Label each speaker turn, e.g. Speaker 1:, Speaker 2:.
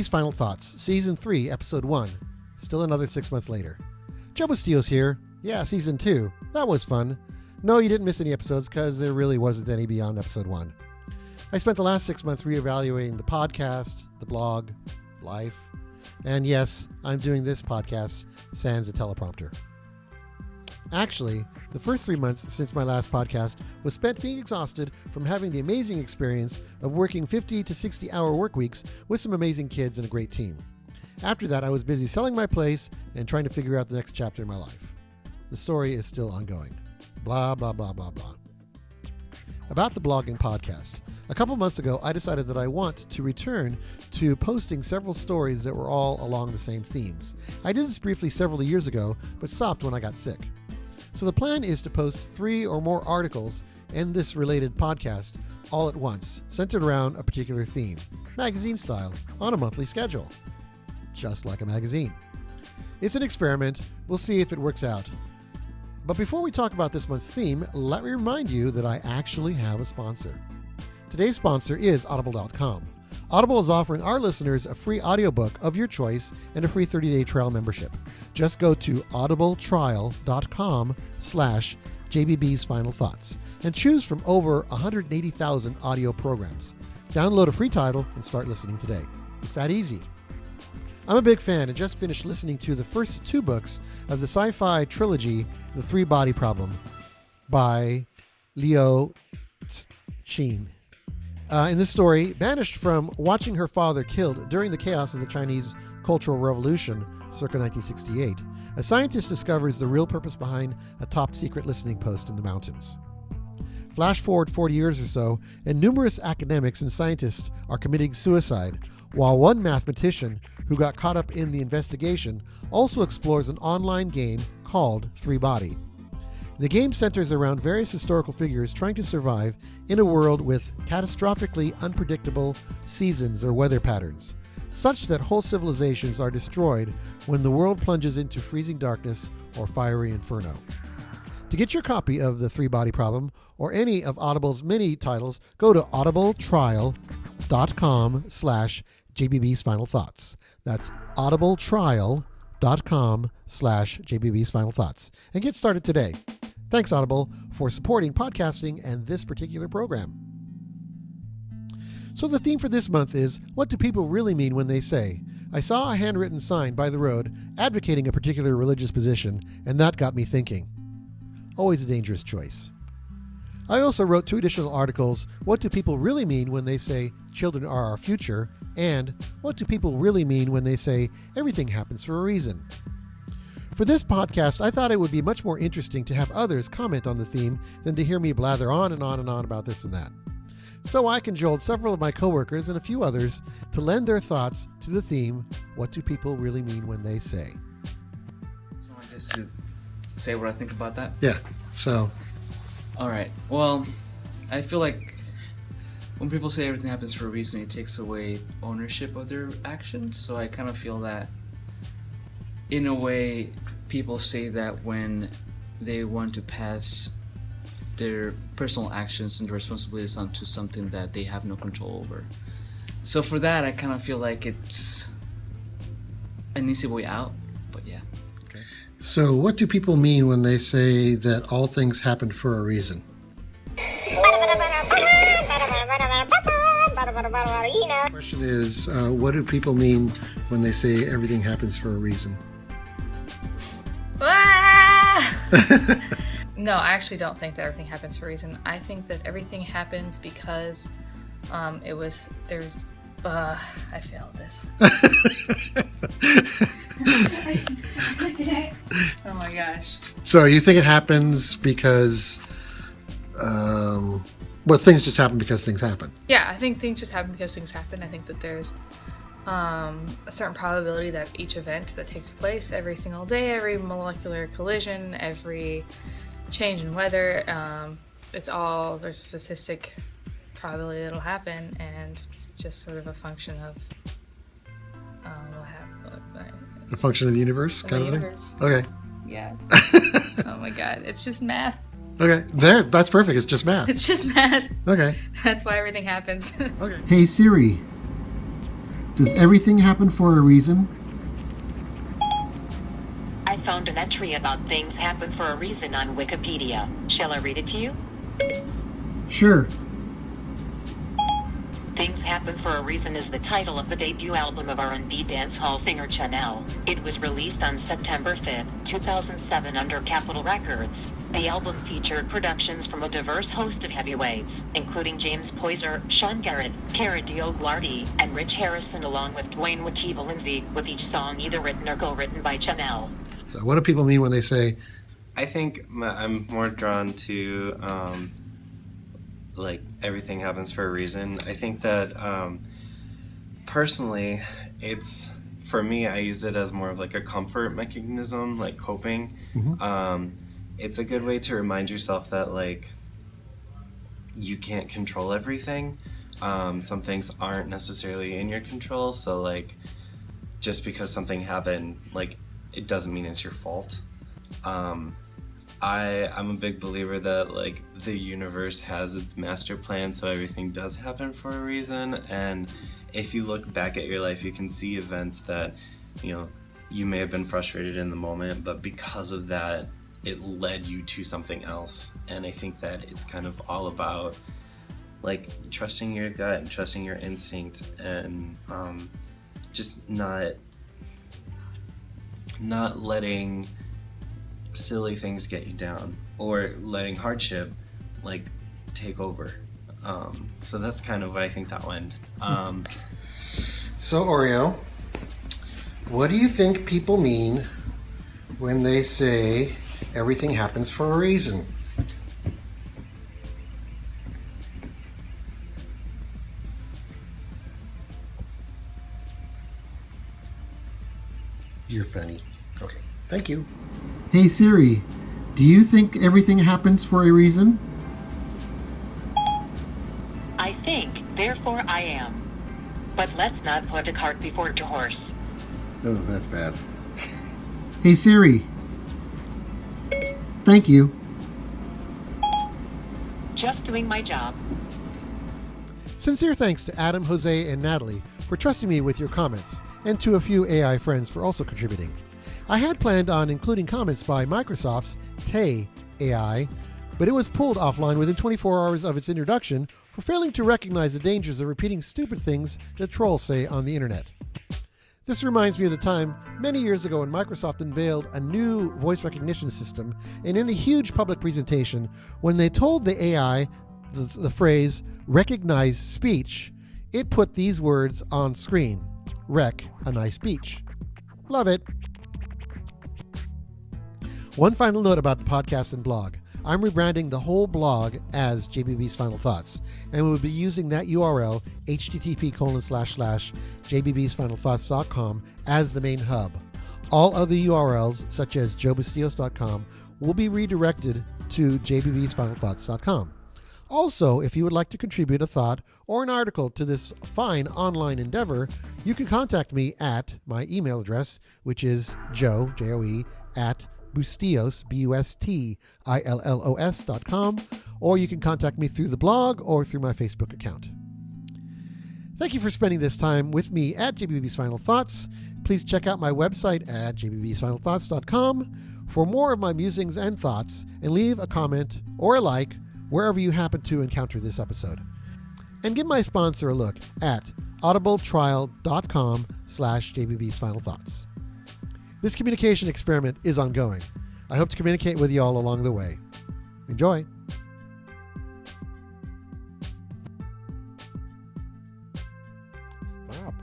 Speaker 1: JBB's Final Thoughts, Season 3, Episode 1. Still another 6 months later. Joe Bustillo's here. Yeah, Season 2. That was fun. No, you didn't miss any episodes because there really wasn't any beyond Episode 1. I spent the last 6 months reevaluating the podcast, the blog, life, and yes, I'm doing this podcast sans a teleprompter. Actually, the first 3 months since my last podcast was spent being exhausted from having the amazing experience of working 50 to 60 hour work weeks with some amazing kids and a great team. After that, I was busy selling my place and trying to figure out the next chapter in my life. The story is still ongoing. Blah, blah, blah, blah, blah. About the blogging podcast. A couple months ago, I decided that I want to return to posting several stories that were all along the same themes. I did this briefly several years ago, but stopped when I got sick. So the plan is to post 3 or more articles in this related podcast all at once, centered around a particular theme, magazine style, on a monthly schedule. Just like a magazine. It's an experiment. We'll see if it works out. But before we talk about this month's theme, let me remind you that I actually have a sponsor. Today's sponsor is Audible.com. Audible is offering our listeners a free audiobook of your choice and a free 30-day trial membership. Just go to audibletrial.com/JBB's Final Thoughts and choose from over 180,000 audio programs. Download a free title and start listening today. It's that easy. I'm a big fan and just finished listening to the first 2 books of the sci-fi trilogy, The Three-Body Problem, by Liu Cixin. In this story, banished from watching her father killed during the chaos of the Chinese Cultural Revolution, circa 1968, a scientist discovers the real purpose behind a top-secret listening post in the mountains. Flash forward 40 years or so, and numerous academics and scientists are committing suicide, while one mathematician who got caught up in the investigation also explores an online game called Three Body. The game centers around various historical figures trying to survive in a world with catastrophically unpredictable seasons or weather patterns, such that whole civilizations are destroyed when the world plunges into freezing darkness or fiery inferno. To get your copy of The Three-Body Problem or any of Audible's many titles, go to audibletrial.com/JBB's Final Thoughts. That's audibletrial.com/JBB's Final Thoughts. And get started today. Thanks, Audible, for supporting podcasting and this particular program. So the theme for this month is, what do people really mean when they say, I saw a handwritten sign by the road advocating a particular religious position, and that got me thinking. Always a dangerous choice. I also wrote 2 additional articles, what do people really mean when they say children are our future, and what do people really mean when they say everything happens for a reason. For this podcast, I thought it would be much more interesting to have others comment on the theme than to hear me blather on and on and on about this and that. So I cajoled several of my coworkers and a few others to lend their thoughts to the theme, what do people really mean when they say?
Speaker 2: So I just to say what I think about that?
Speaker 1: Yeah, so.
Speaker 2: Alright, well, I feel like when people say everything happens for a reason, it takes away ownership of their actions. So I kind of feel that, in a way, people say that when they want to pass their personal actions and responsibilities onto something that they have no control over. So for that, I kind of feel like it's an easy way out, but yeah.
Speaker 1: Okay. So what do people mean when they say that all things happen for a reason? The question is, what do people mean when they say everything happens for a reason?
Speaker 3: No, I actually don't think that everything happens for a reason. I think that everything happens because I failed this. Oh my gosh.
Speaker 1: So you think it happens because, things just happen because things happen?
Speaker 3: Yeah, I think things just happen because things happen. I think that there's a certain probability that each event that takes place every single day, every molecular collision, every change in weather, there's a statistic probability that'll happen, and it's just sort of a function of what happened.
Speaker 1: A function of the universe, kind of thing? Okay.
Speaker 3: Yeah. Oh my god, it's just math.
Speaker 1: Okay, that's perfect. It's just math.
Speaker 3: It's just math.
Speaker 1: Okay.
Speaker 3: That's why everything happens.
Speaker 1: Okay. Hey Siri, Does everything happen for a reason?
Speaker 4: I found an entry about things happen for a reason on Wikipedia. Shall I read it to you?
Speaker 1: Sure.
Speaker 4: Things Happen for a Reason is the title of the debut album of R&B dancehall singer Chanel. It was released on September 5, 2007 under Capitol Records. The album featured productions from a diverse host of heavyweights, including James Poyser, Sean Garrett, Cara DioGuardi, and Rich Harrison, along with Dwayne Wativa Lindsay, with each song either written or co-written by Chanel.
Speaker 1: So what do people mean when they say,
Speaker 5: I think I'm more drawn to like everything happens for a reason. I think that personally, it's, for me, I use it as more of like a comfort mechanism, like coping. It's a good way to remind yourself that like you can't control everything. Some things aren't necessarily in your control, so like just because something happened, like it doesn't mean it's your fault. I'm a big believer that like the universe has its master plan, so everything does happen for a reason. And if you look back at your life, you can see events that, you know, you may have been frustrated in the moment, but because of that, it led you to something else. And I think that it's kind of all about like trusting your gut and trusting your instinct, and just not letting silly things get you down, or letting hardship like take over. So that's kind of what I think that went.
Speaker 1: so Oreo, what do you think people mean when they say everything happens for a reason? You're funny. Okay, thank you. Hey Siri, do you think everything happens for a reason?
Speaker 4: I think, therefore I am. But let's not put a cart before the horse.
Speaker 1: Oh, that's bad. Hey Siri. Thank you.
Speaker 4: Just doing my job.
Speaker 1: Sincere thanks to Adam, Jose, and Natalie for trusting me with your comments, and to a few AI friends for also contributing. I had planned on including comments by Microsoft's Tay AI, but it was pulled offline within 24 hours of its introduction for failing to recognize the dangers of repeating stupid things that trolls say on the internet. This reminds me of the time many years ago when Microsoft unveiled a new voice recognition system, and in a huge public presentation, when they told the AI the phrase recognize speech, it put these words on screen: rec a nice beach. Love it. One final note about the podcast and blog. I'm rebranding the whole blog as JBB's Final Thoughts, and we'll be using that URL, http://jbbsfinalthoughts.com, as the main hub. All other URLs, such as joebastillos.com, will be redirected to jbbsfinalthoughts.com. Also, if you would like to contribute a thought or an article to this fine online endeavor, you can contact me at my email address, which is joe, J-O-E, at Bustillos, BUSTILLOS.com, or you can contact me through the blog or through my Facebook account. Thank you for spending this time with me at JBB's Final Thoughts. Please check out my website at jbbsfinalthoughts.com for more of my musings and thoughts, and leave a comment or a like wherever you happen to encounter this episode. And give my sponsor a look at audibletrial.com/JBB's Final Thoughts. This communication experiment is ongoing. I hope to communicate with you all along the way. Enjoy. Stop.